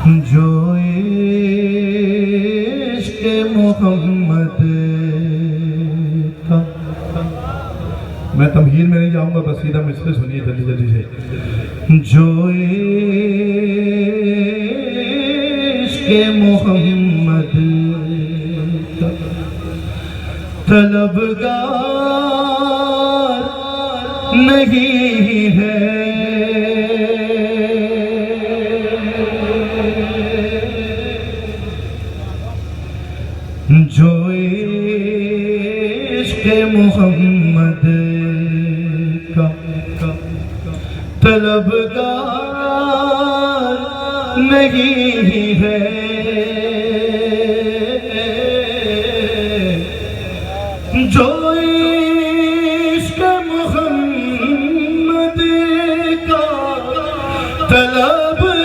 جو عشق محمد کا، میں تمہید میں نہیں جاؤں گا، بس سیدھا مصرع سنیے جلدی جلدی سے. جو عشق محمد کا طلبگار نہیں ہے، جو عشق محمد کا طلبگار نہیں ہے، جو عشق محمد کا طلبگار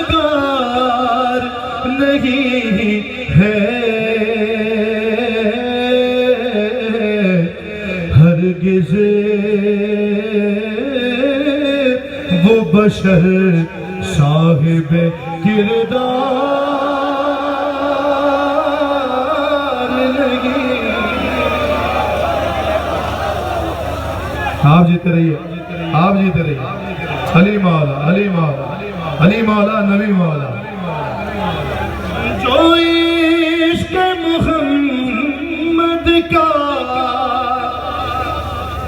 نہیں ہے، ہرگز وہ بشر صاحب کردار نہیں. آپ جیتے رہیے، آپ جیتے رہیے. علی مولا، علی مولا، علی مولا، نبی مولا. جو عشق محمد کا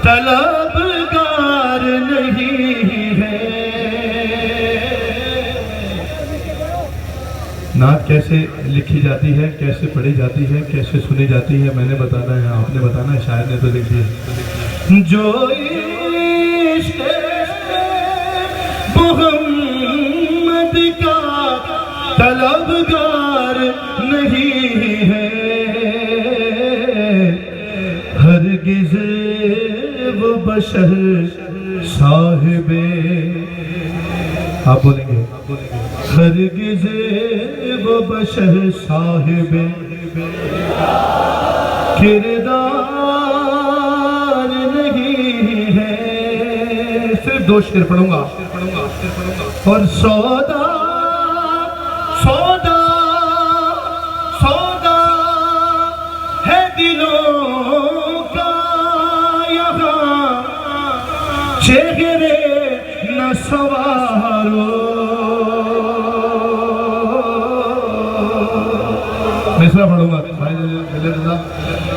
طلبگار نہیں ہے. نعت کیسے لکھی جاتی ہے، کیسے پڑھی جاتی ہے، کیسے سنی جاتی ہے، میں نے بتانا ہے، آپ نے بتانا ہے، شاعر نے تو لکھ دیا. جو عشق محمد کا طلبگار نہیں ہے، ہرگز وہ بشر صاحب، آپ بولیں گے، ہرگز وہ بشر صاحب کردار نہیں ہے. صرف دو شعر پڑھوں گا. اور سودا سودا سودا ہے دلوں کا یہاں، چہرے نہ سوارو. مصرع پڑھوں گا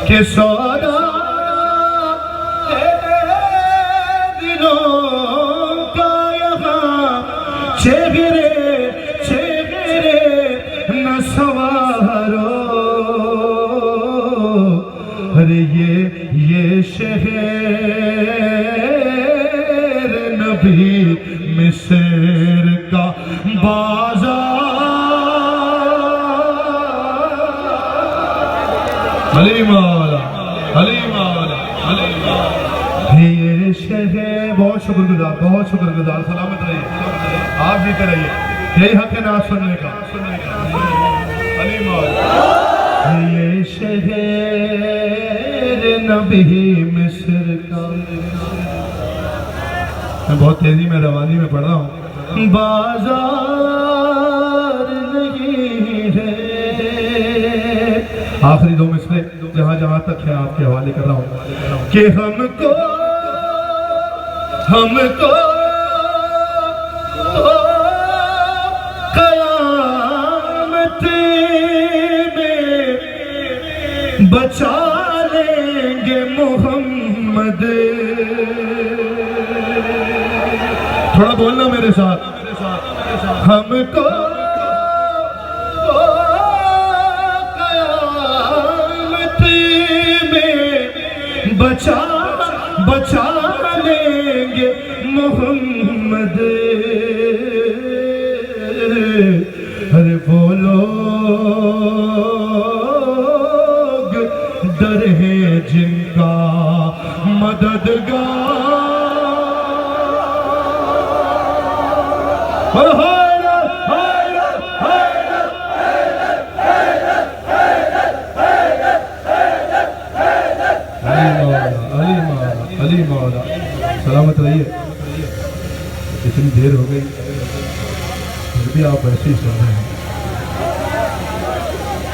کہ سودا ہے دلوں کا یہاں، چہرے چہرے نہ سوارو. ارے یہ شہر نبی مصر کا بازار، علی مولا، علی مولا، علی مولا. یہ شہر، بہت شکر گزار، بہت شکر گزار. سلامت رہیے، آپ جیتے رہیے. یہی حق ہے نعت سننے کا. علی مولا. یہ شہر نبی مصر کا، میں بہت تیزی میں روانی میں پڑھ رہا ہوں، بازار نہیں ہے. آخری دو مصرع جہاں جہاں تک ہے آپ کے حوالے کر رہا ہوں کہ ہم کو قیامت میں بچا لیں گے محمد. تھوڑا بولنا میرے ساتھ. ہم کو قیامت میں بچا لیں گے محمد. ارے وہ لوگ در ہیں جن کا مددگار. علی مولا. سلامت رہیے. اتنی دیر ہو گئی پھر بھی آپ ایسے ہی سن رہے ہیں.